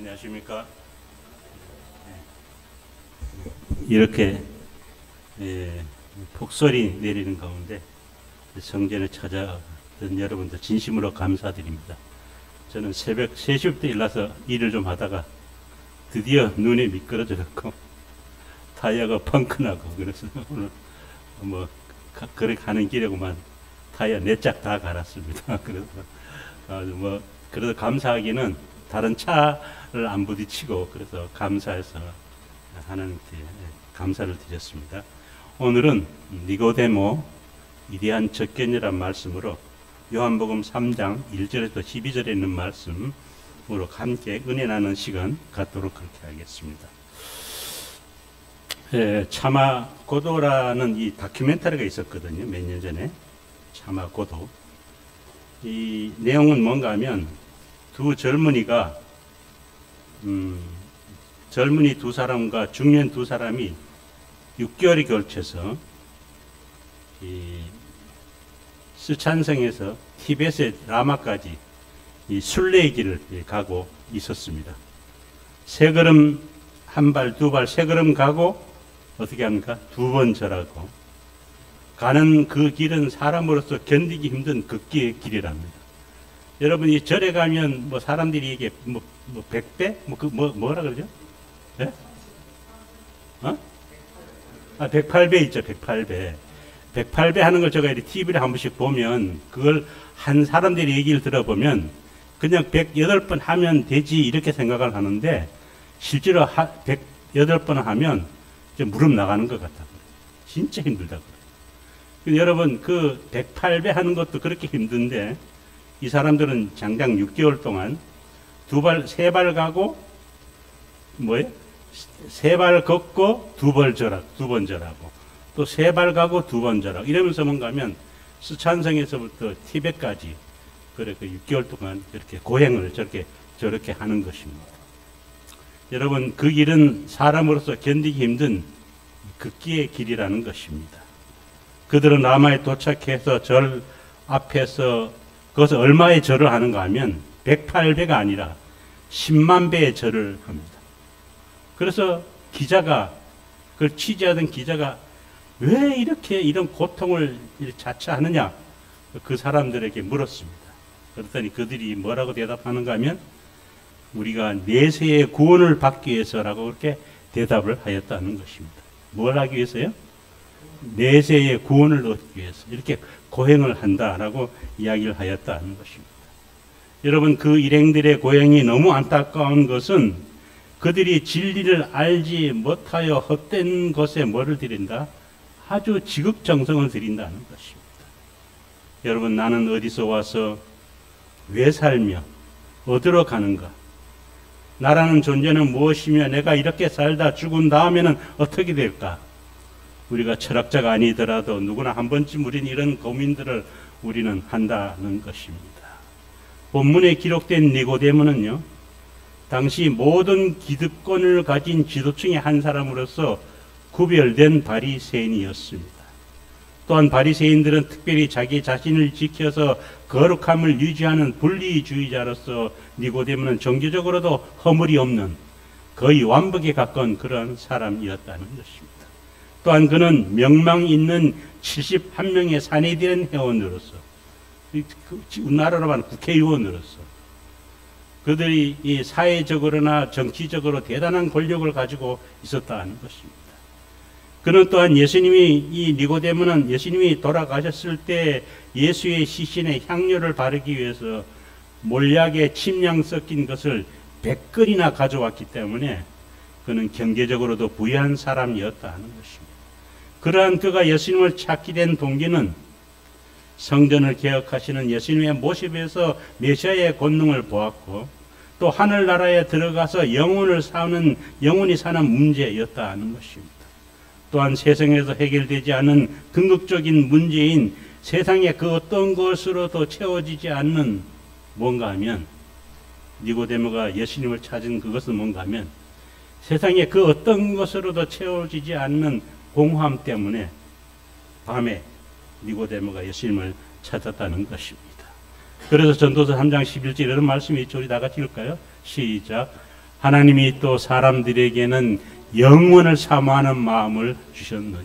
안녕하십니까. 이렇게 폭설이 내리는 가운데 성전에 찾아든 여러분들 진심으로 감사드립니다. 저는 새벽 3시부터 일어나서 일을 좀 하다가 드디어 눈에 미끄러져갖고 타이어가 펑크나고, 그래서 오늘 뭐 그렇게 가는 길에고만 타이어 4짝 다 갈았습니다. 그래서 뭐 그래도 감사하기는 다른 차를 안 부딪히고, 그래서 감사해서 하나님께 감사를 드렸습니다. 오늘은 니고데모 위대한 접견이란 말씀으로 요한복음 3장 1절에서 12절에 있는 말씀으로 함께 은혜 나누는 시간 갖도록 그렇게 하겠습니다. 차마고도라는 이 다큐멘터리가 있었거든요. 몇 년 전에. 차마고도. 이 내용은 뭔가 하면 두 젊은이가 젊은이 두 사람과 중년 두 사람이 6개월이 걸쳐서 이 스촨성에서 티벳의 라마까지 이 순례길을 가고 있었습니다. 세 걸음 한 발, 두 발, 세 걸음 가고 어떻게 합니까? 2번 절하고, 가는 그 길은 사람으로서 견디기 힘든 극기의 길이랍니다. 여러분, 이 절에 가면 뭐 사람들이 이게 뭐 100배? 뭐라 그러죠? 예? 108배 있죠, 108배. 108배 하는 걸 제가 TV를 한 번씩 보면, 그걸 한 사람들이 얘기를 들어보면 그냥 108번 하면 되지 이렇게 생각을 하는데, 실제로 108번 하면 무릎 나가는 것 같다. 진짜 힘들다고. 여러분, 그 108배 하는 것도 그렇게 힘든데, 이 사람들은 장장 6개월 동안 세 발 가고, 세 발 걷고 2번 절하고, 또 세 발 가고 2번 절하고, 이러면서 뭔가 하면 스촨성에서부터 티벳까지 그렇게 6개월 동안 이렇게 고행을 저렇게 하는 것입니다. 여러분, 그 길은 사람으로서 견디기 힘든 극기의 길이라는 것입니다. 그들은 라마에 도착해서 절 앞에서 그것을 얼마의 절을 하는가 하면 108배가 아니라 10만 배의 절을 합니다. 그래서 그걸 취재하던 기자가 왜 이런 고통을 자처하느냐, 그 사람들에게 물었습니다. 그랬더니 그들이 뭐라고 대답하는가 하면, 우리가 내세의 구원을 받기 위해서라고 그렇게 대답을 하였다는 것입니다. 뭘 하기 위해서요? 내세의 구원을 얻기 위해서 이렇게 고행을 한다라고 이야기를 하였다는 것입니다. 여러분, 그 일행들의 고행이 너무 안타까운 것은 그들이 진리를 알지 못하여 헛된 것에 뭐를 드린다? 아주 지극정성을 드린다는 것입니다. 여러분, 나는 어디서 와서 왜 살며 어디로 가는가? 나라는 존재는 무엇이며 내가 이렇게 살다 죽은 다음에는 어떻게 될까? 우리가 철학자가 아니더라도 누구나 한 번쯤 우리는 이런 고민들을 우리는 한다는 것입니다. 본문에 기록된 니고데모는요, 당시 모든 기득권을 가진 지도층의 한 사람으로서 구별된 바리새인이었습니다. 또한 바리새인들은 특별히 자기 자신을 지켜서 거룩함을 유지하는 분리주의자로서 니고데모는 종교적으로도 허물이 없는 거의 완벽에 가까운 그런 사람이었다는 것입니다. 또한 그는 명망 있는 71명의 사내들인 회원으로서, 나라로 말하면 국회의원으로서, 그들이 이 사회적으로나 정치적으로 대단한 권력을 가지고 있었다는 것입니다. 그는 또한 이 니고데모는 예수님이 돌아가셨을 때 예수의 시신에 향료를 바르기 위해서 몰약에 침량 섞인 것을 100건이나 가져왔기 때문에 그는 경제적으로도 부유한 사람이었다는 것입니다. 그러한 그가 예수님을 찾게 된 동기는 성전을 개혁하시는 예수님의 모습에서 메시아의 권능을 보았고, 또 하늘나라에 들어가서 영혼이 사는 문제였다는 것입니다. 또한 세상에서 해결되지 않은 궁극적인 문제인 세상의 그 어떤 것으로도 채워지지 않는 뭔가 하면, 니고데모가 예수님을 찾은 그것은 뭔가 하면 세상의 그 어떤 것으로도 채워지지 않는 공허함 때문에 밤에 니고데모가 예수님을 찾았다는 것입니다. 그래서 전도서 3장 11절 이런 말씀이 있죠. 우리 다 같이 읽을까요? 시작. 하나님이 또 사람들에게는 영원을 사모하는 마음을 주셨느니라.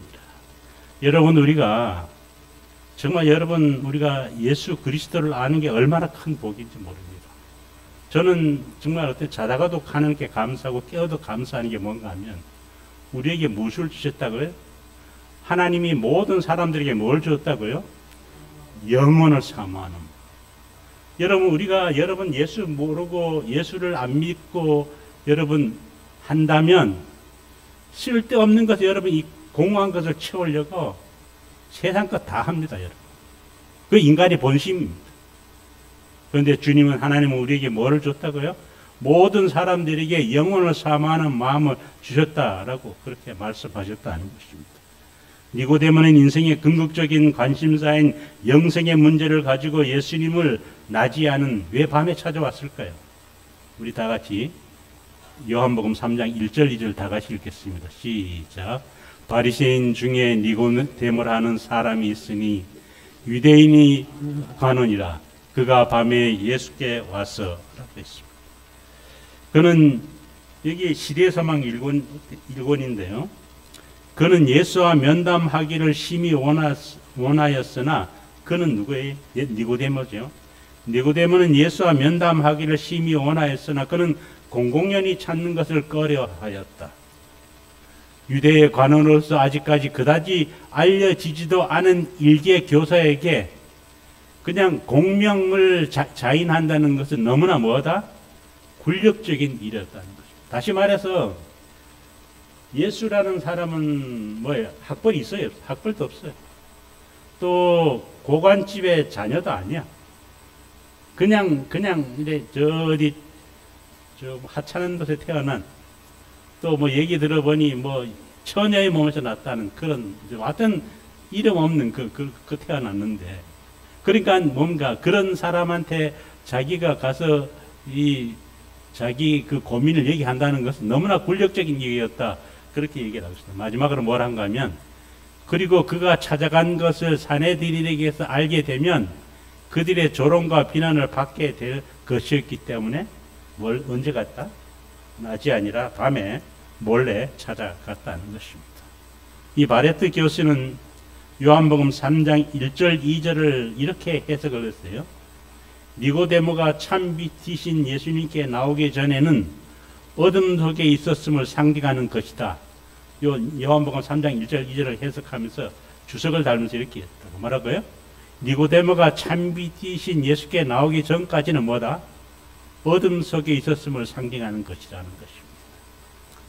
여러분, 우리가 정말 우리가 예수 그리스도를 아는 게 얼마나 큰 복인지 모릅니다. 저는 정말 어때 자다가도 하나님께 감사하고 깨어도 감사하는 게 뭔가 하면 우리에게 무엇을 주셨다고요? 하나님이 모든 사람들에게 뭘 줬다고요? 영원을 사모하는. 여러분 예수 모르고 예수를 안 믿고 여러분 한다면 쓸데없는 것을 여러분 이 공허한 것을 채우려고 세상 것 다 합니다, 여러분. 그 인간의 본심입니다. 그런데 주님은 하나님은 우리에게 뭐를 줬다고요? 모든 사람들에게 영혼을 사모하는 마음을 주셨다라고 그렇게 말씀하셨다는 것입니다. 니고데모는 인생의 궁극적인 관심사인 영생의 문제를 가지고 예수님을 낮이하는 왜 밤에 찾아왔을까요? 우리 다 같이 요한복음 3장 1절 2절 다 같이 읽겠습니다. 시작. 바리새인 중에 니고데모라 하는 사람이 있으니 유대인이 가느니라. 그가 밤에 예수께 와서 라고 했습니다. 그는 여기 시대서망 1권인데요. 그는 예수와 면담하기를 심히 원하였으나 그는 누구예요? 니고데모죠. 니고데모는 예수와 면담하기를 심히 원하였으나 그는 공공연히 찾는 것을 꺼려하였다. 유대의 관원으로서 아직까지 그다지 알려지지도 않은 일개 교사에게 그냥 공명을 자인한다는 것은 너무나 뭐다? 굴욕적인 일이었다는 것입니다. 다시 말해서 예수라는 사람은 뭐예요? 학벌이 있어요? 학벌도 없어요. 또 고관집의 자녀도 아니야. 그냥 이제 저 하찮은 곳에 태어난 또 뭐 얘기 들어보니 뭐 처녀의 몸에서 났다는 그런 어떤 이름 없는 그 태어났는데 그러니까 뭔가 그런 사람한테 자기가 가서 자기 그 고민을 얘기한다는 것은 너무나 굴욕적인 얘기였다. 그렇게 얘기를 하고 있습니다. 마지막으로 뭘 한가 하면 그리고 그가 찾아간 것을 사내들에게서 알게 되면 그들의 조롱과 비난을 받게 될 것이었기 때문에 언제 갔다? 낮이 아니라 밤에 몰래 찾아갔다는 것입니다. 이 바레트 교수는 요한복음 3장 1절 2절을 이렇게 해석을 했어요. 니고데모가 참 빛이신 예수님께 나오기 전에는 어둠 속에 있었음을 상징하는 것이다. 요한복음 3장 1절 2절을 해석하면서 주석을 달면서 이렇게 했다고. 뭐라고요? 니고데모가 참 빛이신 예수께 나오기 전까지는 뭐다? 어둠 속에 있었음을 상징하는 것이라는 것입니다.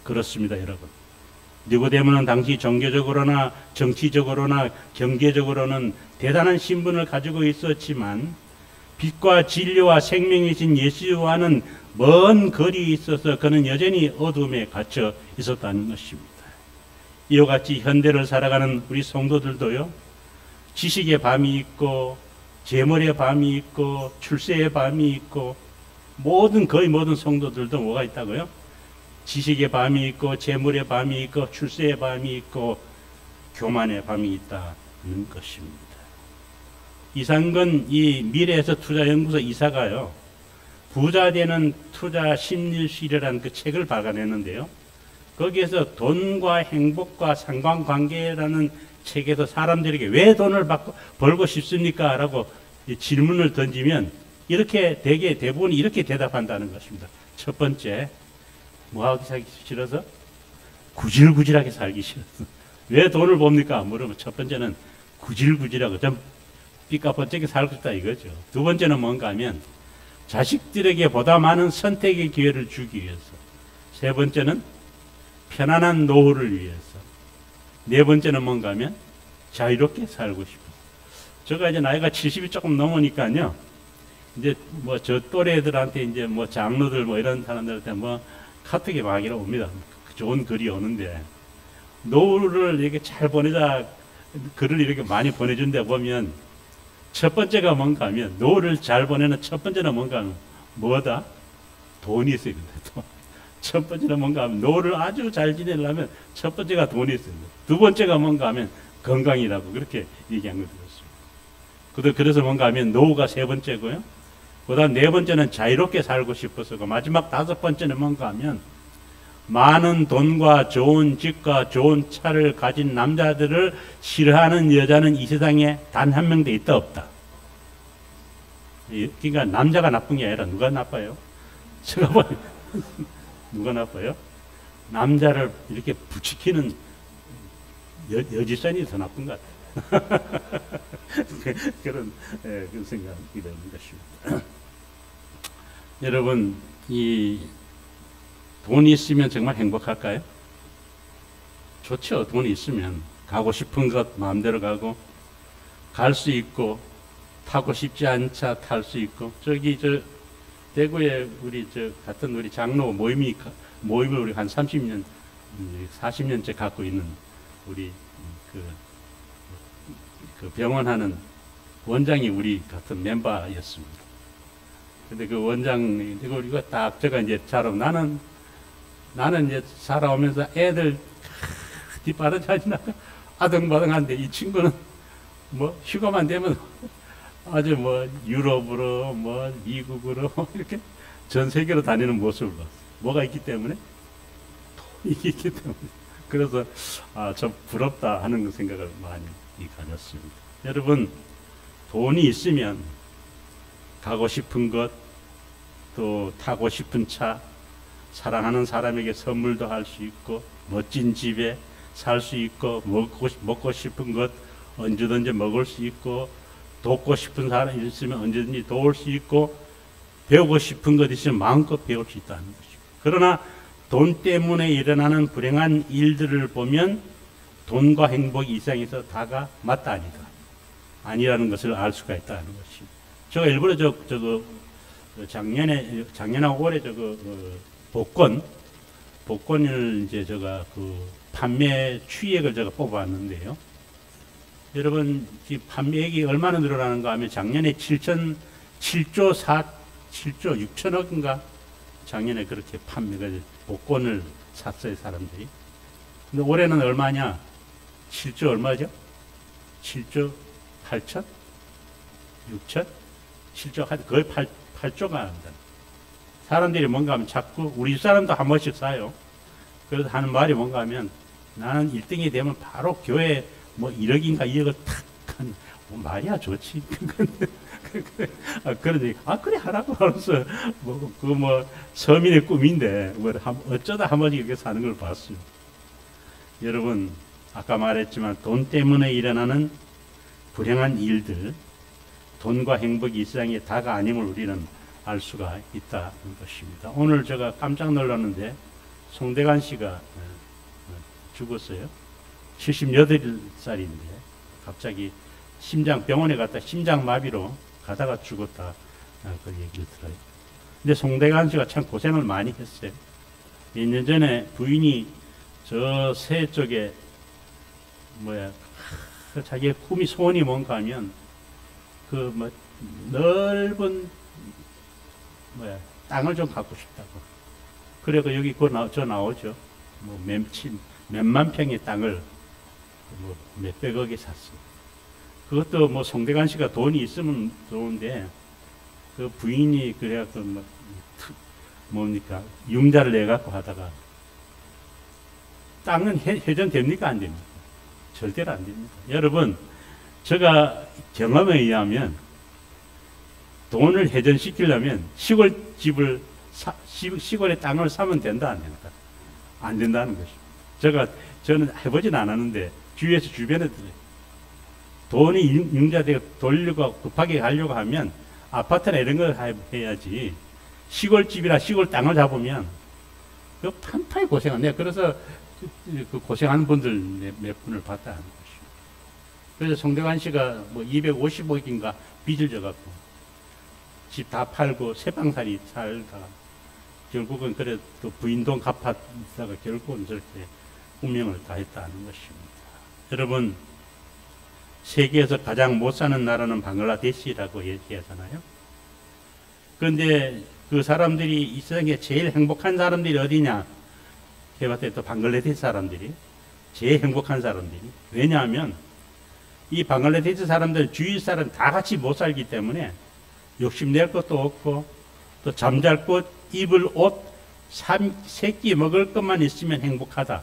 그렇습니다, 여러분. 니고데모는 당시 종교적으로나 정치적으로나 경제적으로는 대단한 신분을 가지고 있었지만 빛과 진리와 생명이신 예수와는 먼 거리에 있어서 그는 여전히 어둠에 갇혀 있었다는 것입니다. 이와 같이 현대를 살아가는 우리 성도들도요. 지식의 밤이 있고 재물의 밤이 있고 출세의 밤이 있고 거의 모든 성도들도 뭐가 있다고요? 지식의 밤이 있고 재물의 밤이 있고 출세의 밤이 있고 교만의 밤이 있다는 것입니다. 이상근 이 미래에서 투자연구소 이사가요. 부자 되는 투자 심리실이라는 그 책을 발간했는데요. 거기에서 돈과 행복과 상관관계라는 책에서 사람들에게 왜 돈을 벌고 싶습니까? 라고 질문을 던지면 이렇게 대부분 이렇게 대답한다는 것입니다. 첫 번째, 뭐하기 살기 싫어서? 구질구질하게 살기 싫어서. 왜 돈을 봅니까? 물으면 첫 번째는 구질구질하고 좀 삐까뻔쩍이 살고 싶다 이거죠. 두 번째는 뭔가 하면 자식들에게 보다 많은 선택의 기회를 주기 위해서. 세 번째는 편안한 노후를 위해서. 네 번째는 뭔가 하면 자유롭게 살고 싶어서. 제가 이제 나이가 70이 조금 넘으니까요. 이제 뭐 저 또래 애들한테 이제 뭐 장로들 뭐 이런 사람들한테 뭐 카톡이 막 이러 옵니다. 좋은 글이 오는데 노후를 이렇게 잘 보내자 글을 이렇게 많이 보내준다 보면 첫 번째가 뭔가 하면 노후를 잘 보내는 첫 번째는 뭔가 하면 뭐다? 돈이 있어야 된다. 첫 번째는 뭔가 하면 노후를 아주 잘 지내려면 첫 번째가 돈이 있어야 된다. 두 번째가 뭔가 하면 건강이라고 그렇게 얘기한 거 들었습니다. 그래서 뭔가 하면 노후가 세 번째고요. 그다음 네 번째는 자유롭게 살고 싶어서고, 마지막 다섯 번째는 뭔가 하면 많은 돈과 좋은 집과 좋은 차를 가진 남자들을 싫어하는 여자는 이 세상에 단 한 명도 있다 없다. 그러니까 남자가 나쁜 게 아니라 누가 나빠요? 제가 보면 누가 나빠요? 남자를 이렇게 부추기는 여지선이 더 나쁜 것 같아요. 그런 생각이 드는 것입니다. 여러분, 이 돈이 있으면 정말 행복할까요? 좋죠. 돈이 있으면 가고 싶은 것 마음대로 가고, 갈 수 있고, 타고 싶지 않은 차 탈 수 있고. 저기 대구에 우리 같은 우리 장로 모임을 우리 한 30년, 40년째 갖고 있는 우리 그 병원 하는 원장이 우리 같은 멤버였습니다. 근데 그 원장이 우리가 딱 제가 이제 나는 이제 살아오면서 애들 뒷바라 잘 지나가 아등바등한데, 이 친구는 뭐 휴가만 되면 아주 뭐 유럽으로 뭐 미국으로 이렇게 전 세계로 다니는 모습을 봤어요. 뭐가 있기 때문에? 돈이 있기 때문에. 그래서 좀 부럽다 하는 생각을 많이 가졌습니다. 여러분, 돈이 있으면 가고 싶은 것, 또 타고 싶은 차, 사랑하는 사람에게 선물도 할 수 있고, 멋진 집에 살 수 있고, 먹고 싶은 것 언제든지 먹을 수 있고, 돕고 싶은 사람이 있으면 언제든지 도울 수 있고, 배우고 싶은 것 있으면 마음껏 배울 수 있다는 것이고. 그러나 돈 때문에 일어나는 불행한 일들을 보면 돈과 행복이 이 세상에서 다가 맞다 아니다, 아니라는 것을 알 수가 있다는 것입니다. 제가 일부러 작년하고 올해 복권을 이제 제가 판매 추이액을 제가 뽑아왔는데요. 여러분, 이 판매액이 얼마나 늘어나는가 하면 작년에 7조 6천억인가 작년에 그렇게 판매가 복권을 샀어요, 사람들이. 근데 올해는 얼마냐? 7조 얼마죠? 7조 8천? 6천? 7조, 거의 8조가 한다. 사람들이 뭔가 하면 자꾸, 우리 집 사람도 한 번씩 사요. 그래서 하는 말이 뭔가 하면, 나는 1등이 되면 바로 교회 뭐 1억인가 2억을 탁 한, 뭐 말이야 좋지. 그러지. 그래 하라고 하면서, 서민의 꿈인데, 어쩌다 한 번씩 이렇게 사는 걸 봤어요. 여러분, 아까 말했지만 돈 때문에 일어나는 불행한 일들, 돈과 행복이 이 세상에 다가 아님을 우리는 알 수가 있다는 것입니다. 오늘 제가 깜짝 놀랐는데, 송대관 씨가 죽었어요. 78살인데 갑자기 병원에 갔다 심장마비로 가다가 죽었다, 그 얘기를 들어요. 근데 송대관 씨가 참 고생을 많이 했어요. 몇 년 전에 부인이 저 새 쪽에 자기의 꿈이 소원이 뭔가 하면 넓은 땅을 좀 갖고 싶다고. 그래서 여기 저 나오죠. 몇만 평의 땅을 몇백억에 샀어요. 그것도 송대관 씨가 돈이 있으면 좋은데, 그 부인이 그래갖고 융자를 내갖고 하다가, 땅은 회전됩니까? 안 됩니까? 절대로 안 됩니다. 여러분, 제가 경험에 의하면 돈을 회전시키려면 시골의 땅을 사면 된다, 안 된다? 안 된다는 것이죠. 저는 해보진 않았는데, 주변에 돈이 융자되고 돌려고 급하게 가려고 하면 아파트나 이런 걸 해야지, 시골집이나 시골 땅을 잡으면 그 판파히 고생하네. 그래서 그 고생하는 분들 몇 분을 봤다 하는 것이죠. 그래서 송대관 씨가 250억인가 빚을 져갖고 집 다 팔고 새방살이 살다가 결국은 그래 또 부인 돈 갚았다가 결국은 저렇게 운명을 다했다는 것입니다. 여러분, 세계에서 가장 못 사는 나라는 방글라데시라고 얘기하잖아요. 그런데 그 사람들이 이 세상에 제일 행복한 사람들이 어디냐 해봤더니 또 방글라데시 사람들이 제일 행복한 사람들이. 왜냐하면 이 방글라데시 사람들 주위 사람 다 같이 못 살기 때문에 욕심낼 것도 없고 또 잠잘 곳, 입을 옷, 세끼 먹을 것만 있으면 행복하다.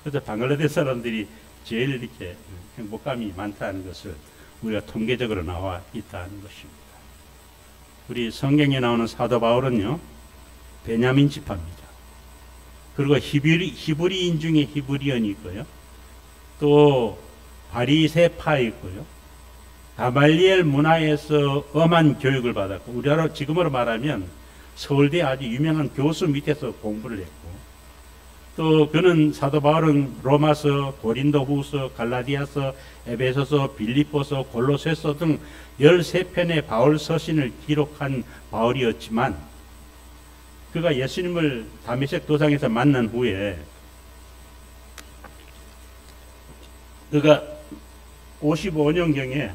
그래서 방글라데시 사람들이 제일 이렇게 행복감이 많다는 것을 우리가 통계적으로 나와 있다는 것입니다. 우리 성경에 나오는 사도 바울은요, 베냐민 지파입니다. 그리고 히브리인 중에 히브리언이 있고요. 또 바리새파 있고요. 가말리엘 문화에서 엄한 교육을 받았고, 우리나라 지금으로 말하면 서울대 아주 유명한 교수 밑에서 공부를 했고, 또 그는 사도 바울은 로마서, 고린도후서, 갈라디아서, 에베소서, 빌립보서, 골로새서 등 13편의 바울 서신을 기록한 바울이었지만, 그가 예수님을 다메섹 도상에서 만난 후에 그가 55년경에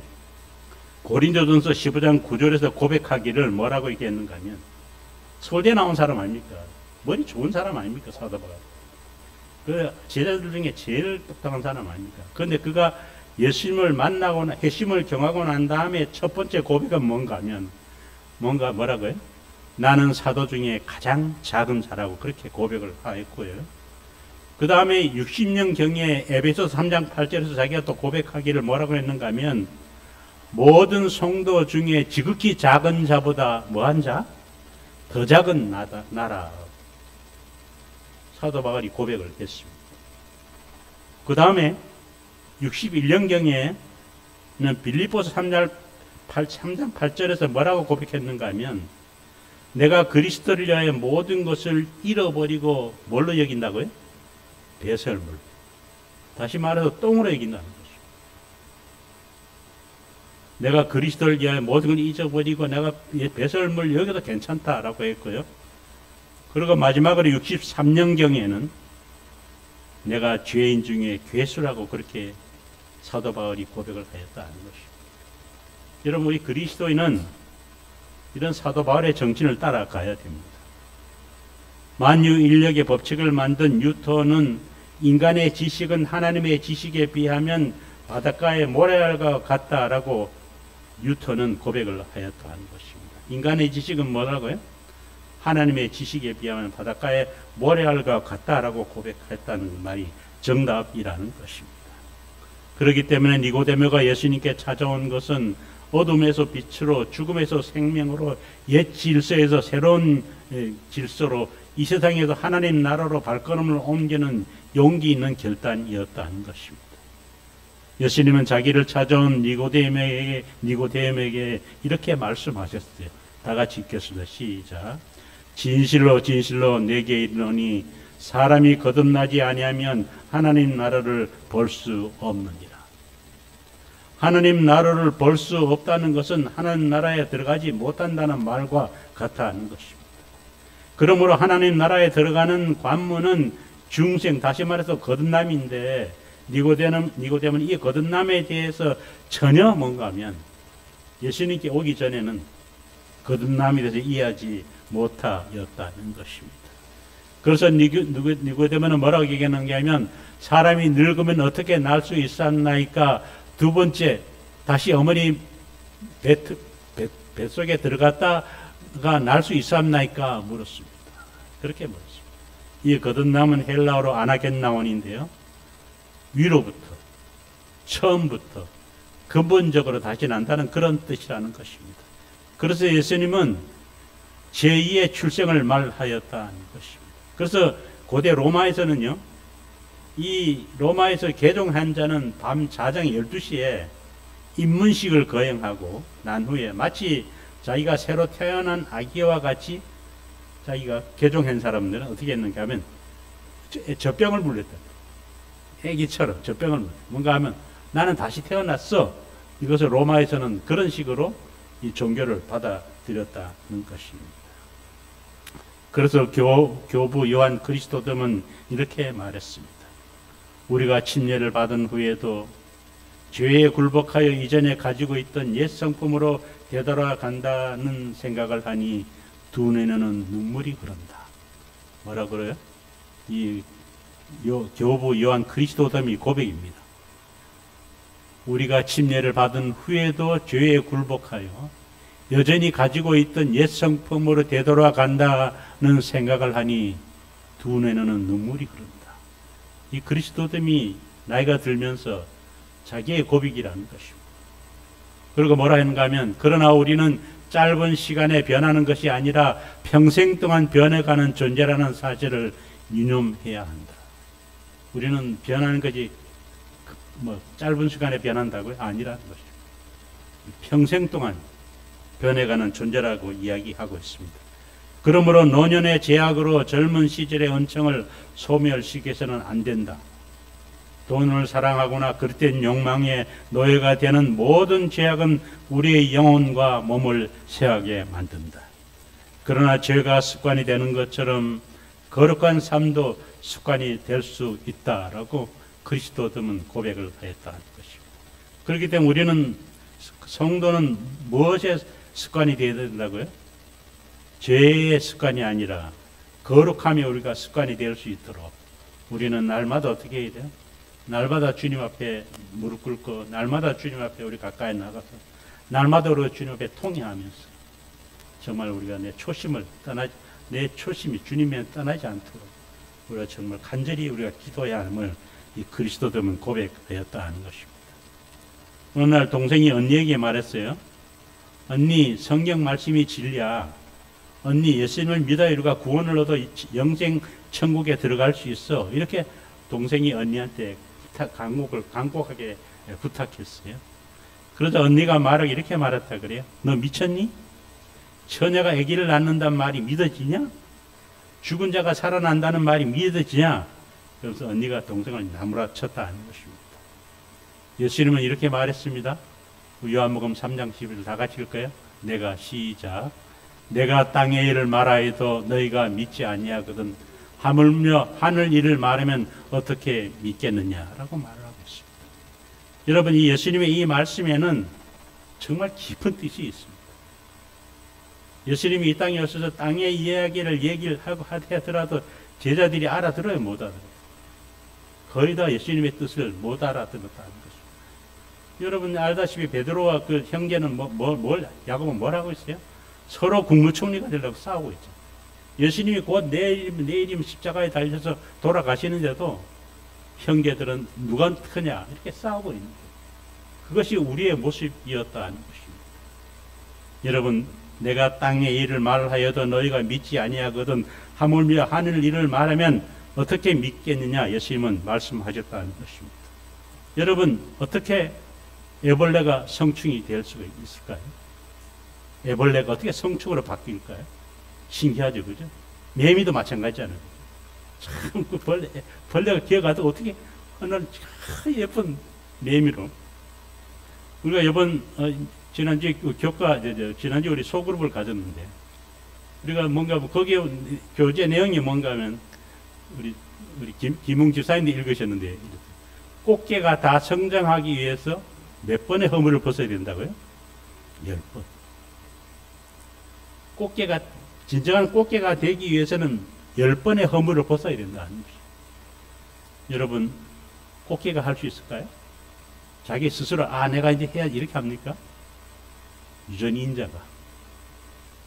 고린도전서 15장 9절에서 고백하기를 뭐라고 얘기했는가 하면, 서울대 나온 사람 아닙니까? 머리 좋은 사람 아닙니까? 사도 바울. 그 제자들 중에 제일 똑똑한 사람 아닙니까? 그런데 그가 예수님을 만나거나 회심을 경하고 난 다음에 첫 번째 고백은 뭔가 하면, 뭐라고요? 나는 사도 중에 가장 작은 자라고 그렇게 고백을 하였고요. 그 다음에 60년경에 에베소서 3장 8절에서 자기가 또 고백하기를 뭐라고 했는가 하면, 모든 성도 중에 지극히 작은 자보다 뭐한 자? 더 작은 나라. 사도 바울이 고백을 했습니다. 그 다음에 61년경에는 빌립보서 3장 8절에서 뭐라고 고백했는가 하면, 내가 그리스도를 위하여 모든 것을 잃어버리고 뭘로 여긴다고요? 배설물. 다시 말해서 똥으로 여긴다는 것이죠. 내가 그리스도를 위하여 모든 걸 잊어버리고 내가 배설물 여기도 괜찮다라고 했고요. 그리고 마지막으로 63년경에는 내가 죄인 중에 괴수라고 그렇게 사도 바울이 고백을 하였다는 것입니다. 여러분, 우리 그리스도인은 이런 사도 바울의 정신을 따라가야 됩니다. 만유인력의 법칙을 만든 뉴턴은 인간의 지식은 하나님의 지식에 비하면 바닷가의 모래알과 같다라고 뉴턴은 고백을 하였다는 것입니다. 인간의 지식은 뭐라고요? 하나님의 지식에 비하면 바닷가의 모래알과 같다라고 고백했다는 말이 정답이라는 것입니다. 그렇기 때문에 니고데모가 예수님께 찾아온 것은 어둠에서 빛으로, 죽음에서 생명으로, 옛 질서에서 새로운 질서로 이 세상에서 하나님 나라로 발걸음을 옮기는 용기 있는 결단이었다는 것입니다. 예수님은 자기를 찾아온 니고데모에게 이렇게 말씀하셨어요. 다 같이 읽겠습니다. 시작. 진실로 진실로 내게 이르노니 사람이 거듭나지 아니하면 하나님 나라를 볼 수 없느니라. 하나님 나라를 볼 수 없다는 것은 하나님 나라에 들어가지 못한다는 말과 같다는 것입니다. 그러므로 하나님 나라에 들어가는 관문은 중생, 다시 말해서 거듭남인데, 니고데모는 이 거듭남에 대해서 전혀 뭔가 하면 예수님께 오기 전에는 거듭남에 대해서 이해하지 못하였다는 것입니다. 그래서 니고데모는 뭐라고 얘기하는 게 하면, 사람이 늙으면 어떻게 날 수 있었나이까? 두 번째, 다시 어머니 뱃속에 들어갔다가 날 수 있었나이까? 물었습니다. 그렇게 물었습니다. 이 거듭남은 헬라어로 아나겐나온인데요, 위로부터, 처음부터, 근본적으로 다시 난다는 그런 뜻이라는 것입니다. 그래서 예수님은 제2의 출생을 말하였다는 것입니다. 그래서 고대 로마에서는요, 이 로마에서 개종한 자는 밤 자정 12시에 입문식을 거행하고 난 후에 마치 자기가 새로 태어난 아기와 같이 자기가 개종한 사람들은 어떻게 했는가 하면 젖병을 물렸다. 애기처럼 젖병을 물렸다. 뭔가 하면 나는 다시 태어났어. 이것을 로마에서는 그런 식으로 이 종교를 받아들였다는 것입니다. 그래서 교부 요한 그리스도덤은 이렇게 말했습니다. 우리가 침례를 받은 후에도 죄에 굴복하여 이전에 가지고 있던 옛 성품으로 되돌아간다는 생각을 하니 두 눈에는 눈물이 흐른다. 뭐라 그래요? 이 교부 요한 그리스도덤이 고백입니다. 우리가 침례를 받은 후에도 죄에 굴복하여 여전히 가지고 있던 옛 성품으로 되돌아간다는 생각을 하니 두 눈에는 눈물이 흐른다. 이 그리스도됨이 나이가 들면서 자기의 고백이라는 것입니다. 그리고 뭐라 했는가 하면, 그러나 우리는 짧은 시간에 변하는 것이 아니라 평생 동안 변해가는 존재라는 사실을 유념해야 한다. 우리는 변하는 것이 짧은 시간에 변한다고요? 아니라는 것입니다. 평생 동안 변해가는 존재라고 이야기하고 있습니다. 그러므로 노년의 제약으로 젊은 시절의 은총을 소멸시켜서는 안 된다. 돈을 사랑하거나 그릇된 욕망의 노예가 되는 모든 제약은 우리의 영혼과 몸을 쇠하게 만든다. 그러나 죄가 습관이 되는 것처럼 거룩한 삶도 습관이 될 수 있다라고 그리스도됨은 고백을 하였다는 것입니다. 그렇기 때문에 우리는, 성도는 무엇의 습관이 되어야 된다고요? 죄의 습관이 아니라 거룩함이 우리가 습관이 될 수 있도록 우리는 날마다 어떻게 해야 돼요? 날마다 주님 앞에 무릎 꿇고, 날마다 주님 앞에 우리 가까이 나가서, 날마다 우리 주님 앞에 통회하면서 정말 우리가 내 초심이 주님에 떠나지 않도록 우리가 정말 간절히 우리가 기도해야 함을 이 그리스도됨은 고백하였다는 것입니다. 어느 날 동생이 언니에게 말했어요. 언니, 성경 말씀이 진리야. 언니, 예수님을 믿어야 우리가 구원을 얻어 영생 천국에 들어갈 수 있어. 이렇게 동생이 언니한테 간곡하게 부탁했어요. 그러자 언니가 이렇게 말했다 그래요. 너 미쳤니? 처녀가 아기를 낳는다는 말이 믿어지냐? 죽은 자가 살아난다는 말이 믿어지냐? 그래서 언니가 동생을 나무라쳤다는 것입니다. 예수님은 이렇게 말했습니다. 요한복음 3장 11절 다 같이 읽을까요? 내가 땅의 일을 말하여도 너희가 믿지 아니하거든 하물며 하늘 일을 말하면 어떻게 믿겠느냐라고 말을 하고 있습니다. 여러분, 이 예수님의 이 말씀에는 정말 깊은 뜻이 있습니다. 예수님이 이 땅에 오셔서 땅의 이야기를 얘기를 하더라도 제자들이 알아들어요, 못 알아들어요? 거의 다 예수님의 뜻을 못 알아들었다는 것입니다. 여러분 알다시피 베드로와 그 형제는 야곱은 뭘 하고 있어요? 서로 국무총리가 되려고 싸우고 있죠. 예수님이 곧 내일이면 십자가에 달려서 돌아가시는데도 형제들은 누가 크냐 이렇게 싸우고 있는 거예요. 그것이 우리의 모습이었다는 것입니다. 여러분, 내가 땅의 일을 말하여도 너희가 믿지 아니하거든 하물며 하늘 일을 말하면 어떻게 믿겠느냐 예수님은 말씀하셨다는 것입니다. 여러분, 어떻게 애벌레가 성충이 될 수가 있을까요? 애벌레가 어떻게 성충으로 바뀔까요? 신기하죠, 그죠? 매미도 마찬가지잖아요. 참, 그 벌레가 기어가도 어떻게 하늘 예쁜 매미로. 우리가 이번, 지난주에 지난주에 우리 소그룹을 가졌는데, 우리가 뭔가, 거기에 교재 내용이 뭔가 하면, 우리 김웅 집사님도 읽으셨는데, 꽃게가 다 성장하기 위해서 몇 번의 허물을 벗어야 된다고요? 10번. 진정한 꽃게가 되기 위해서는 10번의 허물을 벗어야 된다는 것이죠. 여러분, 꽃게가 할 수 있을까요? 자기 스스로, 내가 이제 해야지, 이렇게 합니까? 유전이 인자가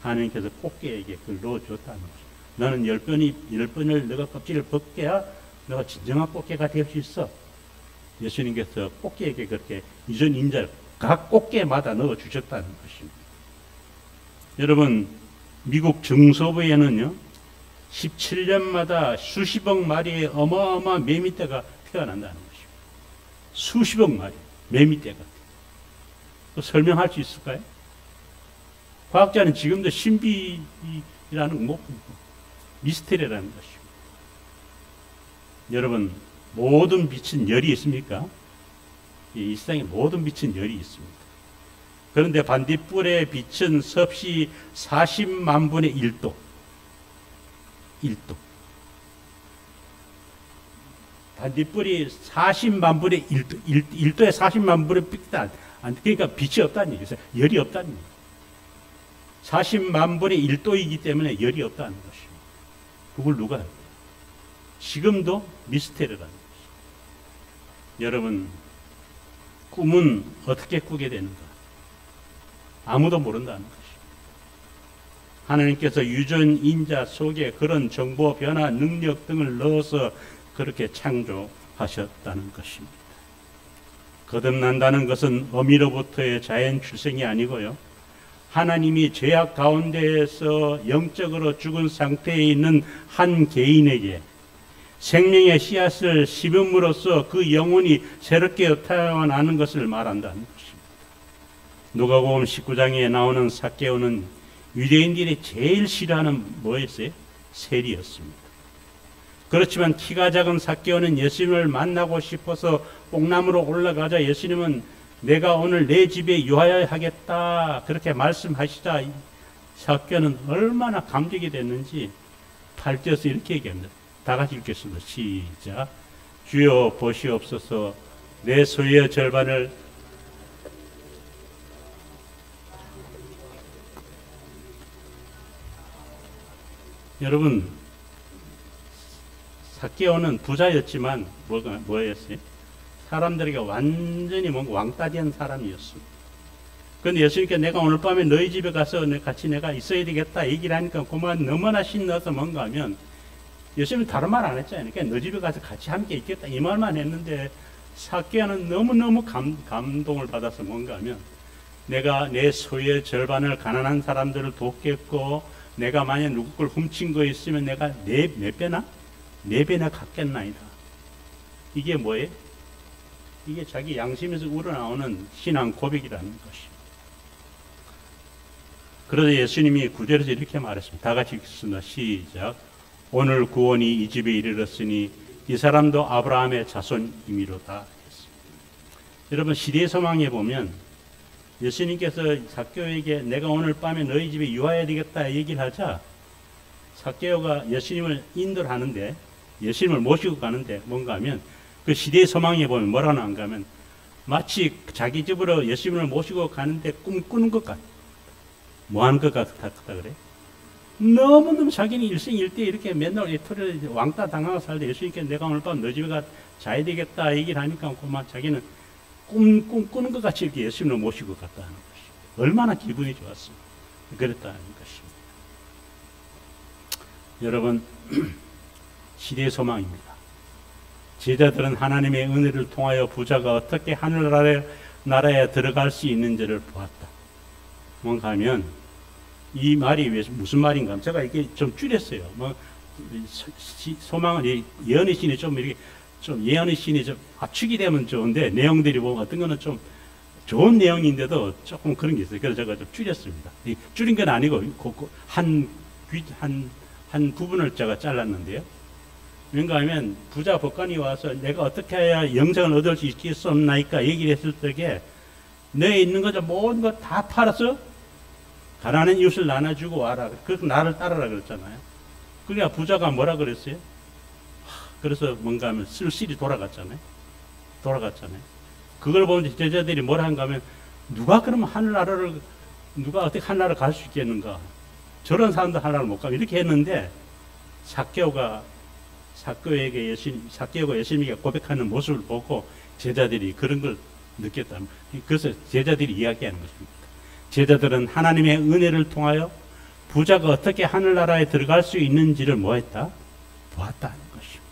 하나님께서 꽃게에게 그걸 넣어줬다는 것이죠. 너는 10번을 너가 껍질을 벗겨야 너가 진정한 꽃게가 될 수 있어. 예수님께서 꽃게에게 그렇게 유전 인자를 각 꽃게마다 넣어주셨다는 것입니다. 여러분, 미국 중서부에는요, 17년마다 수십억 마리의 어마어마한 매미떼가 태어난다는 것입니다. 수십억 마리 매미떼가. 설명할 수 있을까요? 과학자는 지금도 신비라는 못 보고 미스테리라는 것입니다. 여러분, 모든 빛은 열이 있습니까? 이 세상에 모든 빛은 열이 있습니다. 그런데 반딧불의 빛은 섭씨 40만 분의 1도. 1도. 반딧불이 40만 분의 1도. 1도에 40만 분의 빛이 그러니까 빛이 없다는 얘기죠. 열이 없다는 얘기죠. 40만 분의 1도이기 때문에 열이 없다는 것입니다. 그걸 누가 할까요? 지금도 미스테리라는 것입니다. 여러분, 꿈은 어떻게 꾸게 되는가? 아무도 모른다는 것입니다. 하나님께서 유전인자 속에 그런 정보 변화 능력 등을 넣어서 그렇게 창조하셨다는 것입니다. 거듭난다는 것은 어미로부터의 자연 출생이 아니고요, 하나님이 죄악 가운데에서 영적으로 죽은 상태에 있는 한 개인에게 생명의 씨앗을 심음으로써 그 영혼이 새롭게 태어나는 것을 말한다는 것입니다. 누가복음 19장에 나오는 삭개오는 유대인들이 제일 싫어하는 뭐였어요? 세리였습니다. 그렇지만 키가 작은 삭개오는 예수님을 만나고 싶어서 뽕나무로 올라가자 예수님은 내가 오늘 내 집에 유하여 하겠다 그렇게 말씀하시자 삭개오는 얼마나 감격이 됐는지 8절에서 이렇게 얘기합니다. 다 같이 읽겠습니다. 시작. 주여 보시옵소서, 내 소유의 절반을 여러분, 삭개오는 부자였지만 뭐였어요? 사람들에게 완전히 왕따된 사람이었습니다. 그런데 예수님께 내가 오늘 밤에 너희 집에 가서 같이 내가 있어야 되겠다 얘기를 하니까 그만 너무나 신나서 뭔가 하면 예수님은 다른 말 안 했잖아요. 그러니까 너 집에 가서 같이 함께 있겠다 이 말만 했는데 삭개오는 너무너무 감동을 받아서 뭔가 하면 내가 내 소유의 절반을 가난한 사람들을 돕겠고 내가 만약 누구 걸 훔친 거 있으면 내가 몇 배나? 4배나 갚겠나이다. 이게 뭐예요? 이게 자기 양심에서 우러나오는 신앙 고백이라는 것입니다. 그래서 예수님이 9절에서 이렇게 말했습니다. 다 같이 읽겠습니다. 시작. 오늘 구원이 이 집에 이르렀으니 이 사람도 아브라함의 자손임이로다 했습니다. 여러분, 시대의 소망에 보면 예수님께서 삭개오에게 내가 오늘 밤에 너희 집에 유하해야 되겠다 얘기를 하자 삭개오가 예수님을 인도를 하는데 예수님을 모시고 가는데 뭔가 하면 그 시대의 소망에 보면 뭐라고 나온가 하면 마치 자기 집으로 예수님을 모시고 가는데 꿈꾸는 것 같아. 뭐 하는 것 같다 그래? 너무너무 자기는 일생일대 이렇게 맨날 이토를 왕따 당하고 살때 예수님께 내가 오늘 밤 너 집에 가 자야 되겠다 얘기를 하니까 그만 자기는 꿈꾸는 것 같이 이렇게 예수님을 모시고 갔다 하는 것입니다. 얼마나 기분이 좋았습니까? 그랬다는 것입니다. 여러분, 시대의 소망입니다. 제자들은 하나님의 은혜를 통하여 부자가 어떻게 하늘나라에 들어갈 수 있는지를 보았다. 뭔가 하면 이 말이 무슨 말인가 하면 제가 이게 좀 줄였어요. 소망은 예언의 신이 좀 이렇게 좀 예언의 신이 좀 압축이 되면 좋은데 내용들이 보면 어떤 거는 좀 좋은 내용인데도 조금 그런 게 있어요. 그래서 제가 좀 줄였습니다. 줄인 건 아니고 한 부분을 제가 잘랐는데요. 뭔가 하면 부자 법관이 와서 내가 어떻게 해야 영생을 얻을 수 있겠습니까? 얘기를 했을 때에 내 있는 거죠. 모든 거 다 팔아서 가난한 이웃을 나눠주고 와라. 그래서 나를 따르라 그랬잖아요. 그러니까 부자가 뭐라 그랬어요? 그래서 뭔가 하면 쓸쓸히 돌아갔잖아요. 그걸 보면 제자들이 뭐라 한가 하면 누가 그러면 누가 어떻게 하늘나라를 갈 수 있겠는가? 저런 사람도 하늘나라를 못 가면 이렇게 했는데 삭개오가 예수님에게 고백하는 모습을 보고 제자들이 그런 걸 느꼈다. 그래서 제자들이 이야기하는 것입니다. 제자들은 하나님의 은혜를 통하여 부자가 어떻게 하늘나라에 들어갈 수 있는지를 뭐했다? 보았다는 것입니다.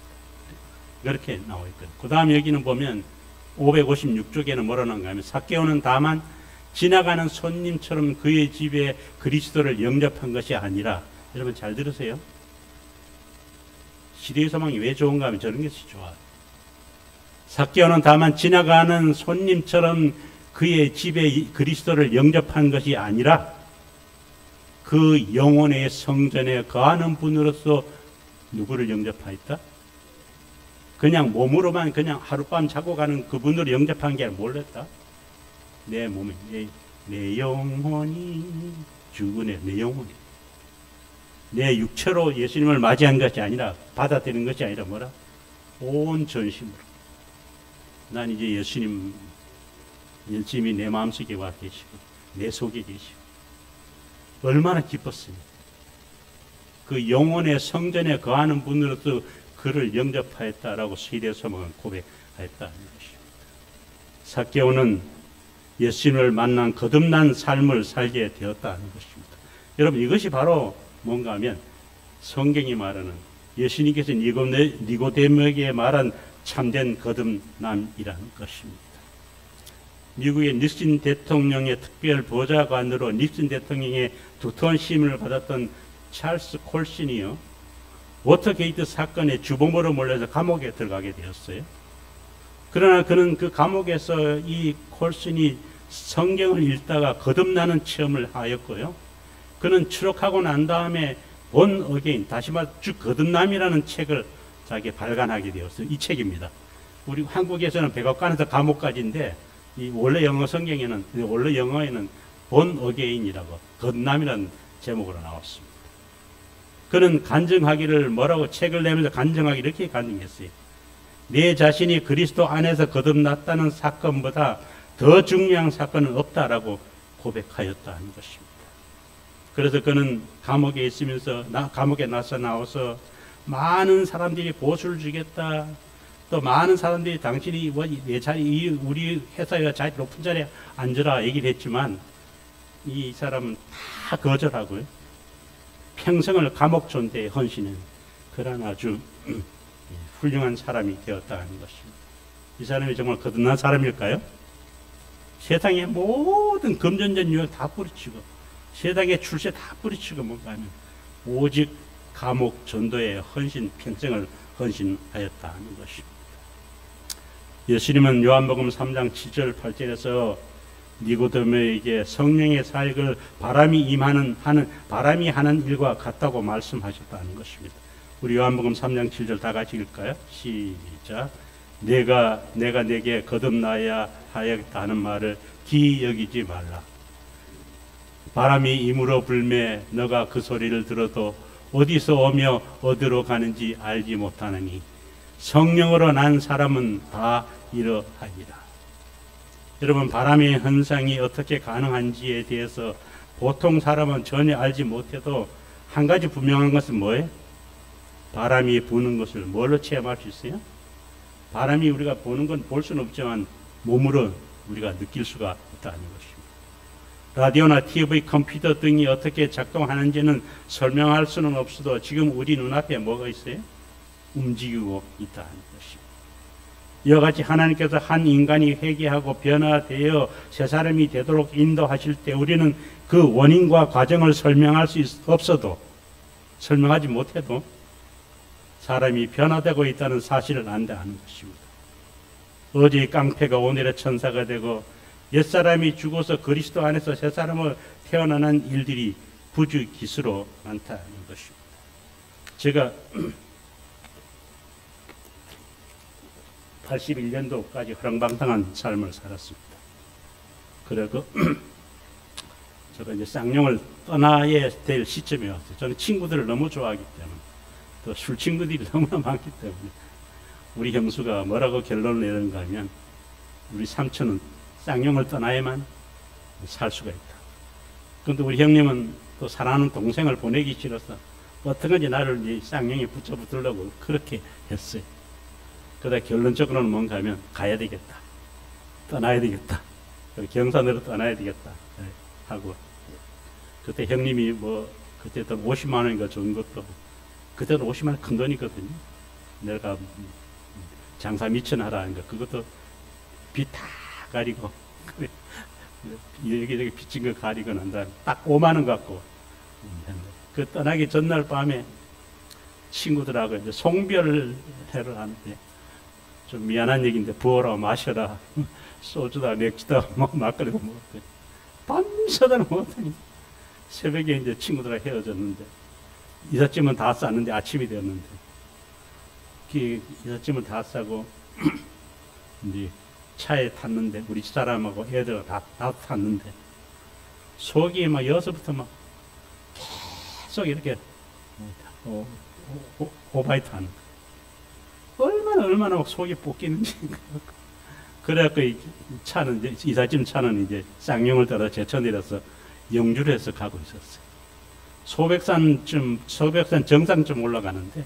그렇게 나와 있거든요. 그 다음 여기는 보면 556쪽에는 뭐라 나온가 하면 삭개오는 다만 지나가는 손님처럼 그의 집에 그리스도를 영접한 것이 아니라, 여러분 잘 들으세요. 시대의 소망이 왜 좋은가 하면 저런 것이 좋아요. 삭개오는 다만 지나가는 손님처럼 그의 집에 그리스도를 영접한 것이 아니라 그 영혼의 성전에 거하는 분으로서 누구를 영접하였다? 그냥 몸으로만 그냥 하룻밤 자고 가는 그분으로 영접한 게 아니라 뭘 했다? 내 몸에 내 영혼이 죽으네. 내 영혼이 내 육체로 예수님을 맞이한 것이 아니라, 받아들이는 것이 아니라 뭐라? 온 전심으로 난 이제 예수님이 내 마음속에 와 계시고 내 속에 계시고 얼마나 기뻤습니까? 그 영혼의 성전에 거하는 분으로서 그를 영접하였다라고 시대의 소망은 고백하였다는 것입니다. 삭개오는 예수님을 만난 거듭난 삶을 살게 되었다는 것입니다. 여러분 이것이 바로 뭔가 하면 성경이 말하는 예수님께서 니고데모에게 말한 참된 거듭남이라는 것입니다. 미국의 닉슨 대통령의 특별 보좌관으로 닉슨 대통령의 두터운 힘을 받았던 찰스 콜슨이요, 워터게이트 사건의 주범으로 몰려서 감옥에 들어가게 되었어요. 그러나 그는 그 감옥에서 이 콜슨이 성경을 읽다가 거듭나는 체험을 하였고요. 그는 추록하고 난 다음에 본 어게인, 다시 말해 주 거듭남이라는 책을 자기 발간하게 되었어요. 이 책입니다. 우리 한국에서는 백악관에서 감옥까지인데 이 원래 영어에는 본 어게인이라고 거듭남이라는 제목으로 나왔습니다. 그는 간증하기를 뭐라고 책을 내면서 간증하기 이렇게 간증했어요. 내 자신이 그리스도 안에서 거듭났다는 사건보다 더 중요한 사건은 없다라고 고백하였다는 것입니다. 그래서 그는 감옥에 있으면서 감옥에 나와서 많은 사람들이 보수를 주겠다, 또 많은 사람들이 당신이 내 자리, 우리 회사에 높은 자리에 앉으라 얘기를 했지만 이 사람은 다 거절하고요. 평생을 감옥 존재에 헌신한 그런 아주 훌륭한 사람이 되었다는 것입니다. 이 사람이 정말 거듭난 사람일까요? 세상의 모든 금전적 유혹 다 뿌리치고 세상의 출세 다 뿌리치고 뭔가 하면 오직 감옥 전도에 평생을 헌신하였다는 것입니다. 예수님은 요한복음 3장 7절 8절에서 니고데모에게 성령의 사역을 바람이 하는 일과 같다고 말씀하셨다는 것입니다. 우리 요한복음 3장 7절 다 같이 읽을까요? 시작. 내가 내게 거듭나야 하였다 하는 말을 기여기지 말라. 바람이 임으로 불매 너가 그 소리를 들어도 어디서 오며 어디로 가는지 알지 못하느니 성령으로 난 사람은 다 이러하리라. 여러분, 바람의 현상이 어떻게 가능한지에 대해서 보통 사람은 전혀 알지 못해도 한 가지 분명한 것은 뭐예요? 바람이 부는 것을 뭘로 체험할 수 있어요? 바람이 우리가 보는 건 볼 수는 없지만 몸으로 우리가 느낄 수가 있다는 것입니다. 라디오나 TV, 컴퓨터 등이 어떻게 작동하는지는 설명할 수는 없어도 지금 우리 눈앞에 뭐가 있어요? 움직이고 있다는 것입니다. 이와 같이 하나님께서 한 인간이 회개하고 변화되어 새 사람이 되도록 인도하실 때 우리는 그 원인과 과정을 설명할 수 없어도, 설명하지 못해도 사람이 변화되고 있다는 사실을 안다는 것입니다. 어제의 깡패가 오늘의 천사가 되고 옛사람이 죽어서 그리스도 안에서 새 사람을 태어나는 일들이 부주기수로 많다는 것입니다. 제가 81년도까지 허랑방탕한 삶을 살았습니다. 그리고 제가 이제 쌍용을 떠나야 될 시점에 왔어요. 저는 친구들을 너무 좋아하기 때문에, 또 술 친구들이 너무나 많기 때문에 우리 형수가 뭐라고 결론을 내는가 하면 우리 삼촌은 쌍용을 떠나야만 살 수가 있다. 그런데 우리 형님은 또 사랑하는 동생을 보내기 싫어서 어떻게든지 나를 이 쌍용에 붙여붙으려고 그렇게 했어요. 그러다 결론적으로는 뭔가 하면 가야 되겠다, 떠나야 되겠다, 경산으로 떠나야 되겠다 하고, 그때 형님이 그때 또 50만 원인가 준 것도, 그때는 50만 원 큰 돈이거든요. 내가 장사 미천하라 하니까 그것도 빚 다 가리고 여기저기 빚진 거 가리고 난 다음에 딱 5만 원 갖고 그 떠나기 전날 밤에 친구들하고 이제 송별회를 하는데, 좀 미안한 얘기인데 부어라 마셔라 소주다 맥주다 막걸리도 먹었더니 밤새도록 먹었더니 새벽에 이제 친구들하고 헤어졌는데 이삿짐은 다 쌌는데 아침이 되었는데 이삿짐을 다 싸고 이제 차에 탔는데 우리 집사람하고 애들 다 탔는데 속이 막 여기서부터 막 계속 이렇게 오바이트 하는 거예요. 얼마나 속이 볶이는지. 그래갖고 이 차는 이제 이삿짐 차는 이제 쌍용을 따라 제천 내려서 영주를 해서 가고 있었어요. 소백산 정상쯤 올라가는데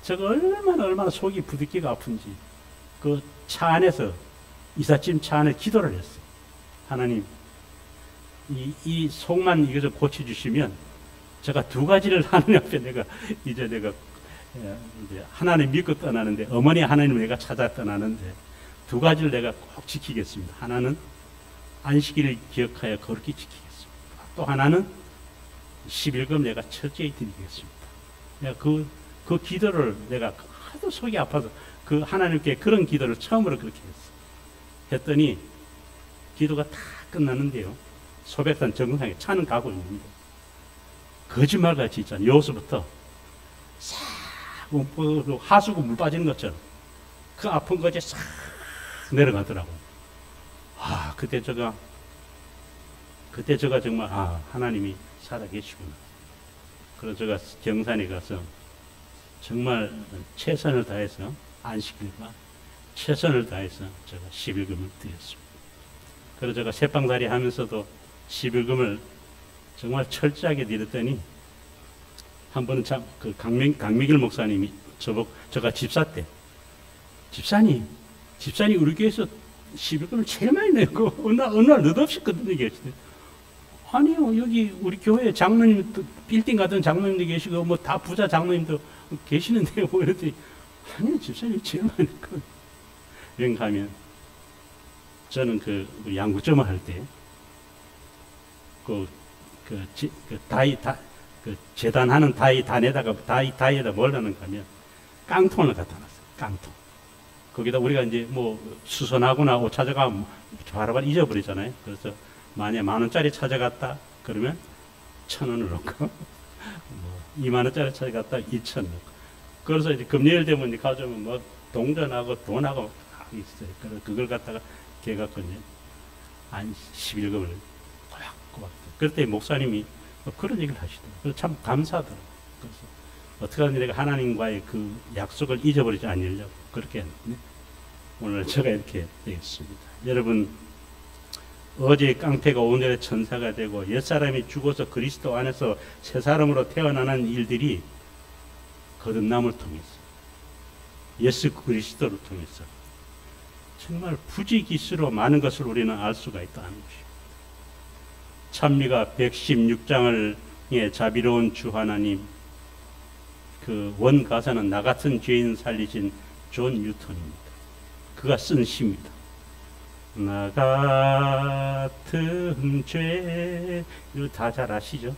저거 얼마나 속이 부딪히가 아픈지 그 차 안에서 이삿짐 차 안에 기도를 했어요. 하나님, 이 속만 이거 좀 고쳐주시면 제가 두 가지를 하나님 앞에 내가 이제 하나님 믿고 떠나는데, 어머니 하나님을 내가 찾아 떠나는데 두 가지를 내가 꼭 지키겠습니다. 하나는 안식일을 기억하여 거룩히 지키겠습니다. 또 하나는 11금 내가 철저히 드리겠습니다. 내가 그 기도를 내가 하도 속이 아파서 그 하나님께 그런 기도를 처음으로 그렇게 했더니 기도가 다 끝났는데요. 소백산 정상에 차는 가고 있는데 거짓말같이 있잖아요. 여기서부터 싹 하수구 물 빠지는 것처럼 그 아픈 것이 싹 내려가더라고요. 그때 제가 정말 하나님이 살아계시구나. 그래서 제가 경산에 가서 정말 최선을 다해서 안식일과 최선을 다해서 제가 11금을 드렸습니다. 그래서 제가 새빵살이 하면서도 11금을 정말 철저하게 드렸더니 한 번은 그 강미길 목사님이 제가 집사 때 집사님 우리 교회에서 11금을 제일 많이 내고 어느 날 느닷없이 끊는 게 계시대. 아니요, 여기 우리 교회 장로님, 빌딩 같은 장로님도 계시고 뭐 다 부자 장로님도 계시는데요. 뭐 이랬더니 아니요, 집사님 제일 많이 냈거든요. 여행 가면 저는 그 양구점을 할 때 재단하는 다이에다 뭘 하는가 하면 깡통을 갖다 놨어요. 깡통. 거기다 우리가 이제 뭐 수선하거나 옷 찾아가면 바로바로 잊어버리잖아요. 그래서 만약에 10,000원짜리 찾아갔다 그러면 1,000원을 넣고 20,000원짜리 찾아갔다 2,000원 넣고. 그래서 이제 금요일 되면 이제 가져오면 뭐 동전하고 돈하고 다 있어요. 그래서 그걸 갖다가 걔갖고 이제 한 11금을 꼬박꼬박. 그때 목사님이 그런 얘기를 하시더라고요. 그래서 참 감사하더라고요. 그래서 어떻게 하든지 내가 하나님과의 그 약속을 잊어버리지 않으려고 그렇게 했는데 오늘 제가 이렇게 되겠습니다. 여러분, 어제 깡패가 오늘의 천사가 되고 옛사람이 죽어서 그리스도 안에서 새 사람으로 태어나는 일들이 거듭남을 통해서 예수 그리스도를 통해서 정말 부지기수로 많은 것을 우리는 알 수가 있다는 것입니다. 찬미가 116장을 자비로운 주 하나님, 그 원가사는 나 같은 죄인 살리신 존 뉴턴입니다. 그가 쓴 시입니다. 나 같은 죄, 이거 다 잘 아시죠?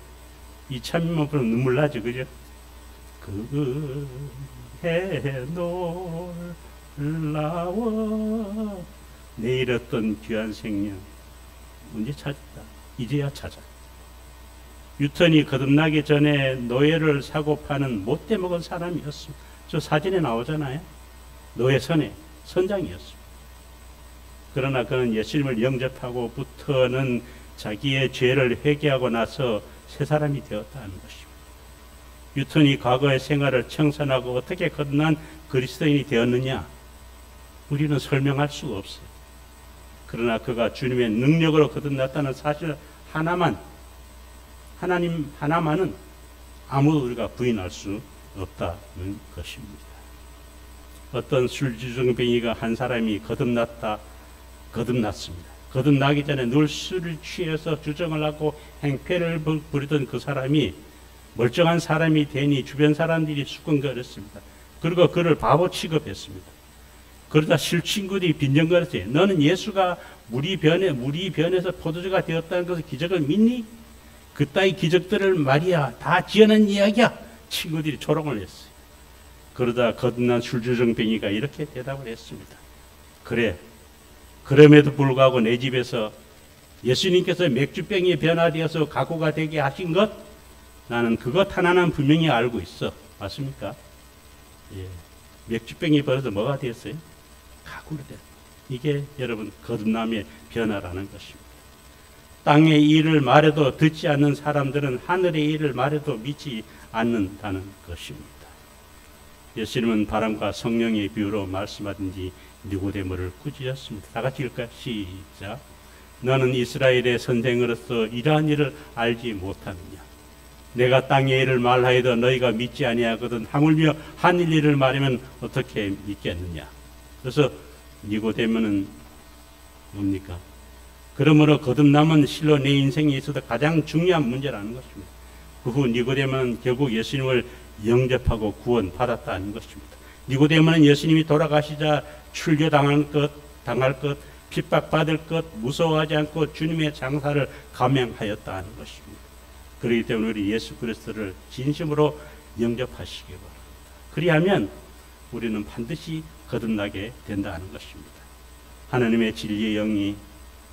이 찬미만 부르면 눈물 나죠, 그죠? 그해 놀라워 내 잃었던 귀한 생명 언제 찾았다. 이제야 찾아. 뉴턴이 거듭나기 전에 노예를 사고 파는 못돼 먹은 사람이었습니다. 저 사진에 나오잖아요. 노예선의 선장이었습니다. 그러나 그는 예수님을 영접하고부터는 자기의 죄를 회개하고 나서 새 사람이 되었다는 것입니다. 뉴턴이 과거의 생활을 청산하고 어떻게 거듭난 그리스도인이 되었느냐? 우리는 설명할 수가 없어요. 그러나 그가 주님의 능력으로 거듭났다는 사실 하나만은 아무도 우리가 부인할 수 없다는 것입니다. 어떤 술주정뱅이가 한 사람이 거듭났습니다. 거듭나기 전에 늘 술을 취해서 주정을 하고 행패를 부리던 그 사람이 멀쩡한 사람이 되니 주변 사람들이 수근거렸습니다. 그리고 그를 바보 취급했습니다. 그러다 실친구들이 빈정거렸어요. 너는 예수가 물이 변해서 포도주가 되었다는 것을 기적을 믿니? 그따위 기적들을 말이야 다 지어낸 이야기야. 친구들이 조롱을 했어요. 그러다 거듭난 술주정뱅이가 이렇게 대답을 했습니다. 그래, 그럼에도 불구하고 내 집에서 예수님께서 맥주병이 변화되어서 가구가 되게 하신 것, 나는 그것 하나는 분명히 알고 있어. 맞습니까? 예. 맥주병이 벌어서 뭐가 되었어요? 가구로 됐다. 이게 여러분 거듭남의 변화라는 것입니다. 땅의 일을 말해도 듣지 않는 사람들은 하늘의 일을 말해도 믿지 않는다는 것입니다. 예수님은 바람과 성령의 비유로 말씀하신 뒤 니고데모를 꾸짖었습니다. 다 같이 읽을까요? 시작. 너는 이스라엘의 선생으로서 이러한 일을 알지 못하느냐? 내가 땅의 일을 말하여도 너희가 믿지 아니하거든 하물며 하늘 일을 말하면 어떻게 믿겠느냐? 그래서 니고데모는 뭡니까? 그러므로 거듭남은 실로 내 인생에 있어서 가장 중요한 문제라는 것입니다. 그 후 니고데모는 결국 예수님을 영접하고 구원받았다는 것입니다. 니고데모는 예수님이 돌아가시자 출교당할 것, 핍박받을 것 무서워하지 않고 주님의 장사를 감행하였다는 것입니다. 그렇기 때문에 우리 예수 그리스도를 진심으로 영접하시기 바랍니다. 그리하면 우리는 반드시 거듭나게 된다는 것입니다. 하나님의 진리의 영이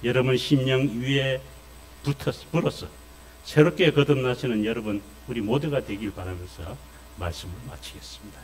여러분 심령 위에 불어서 새롭게 거듭나시는 여러분 우리 모두가 되길 바라면서 말씀을 마치겠습니다.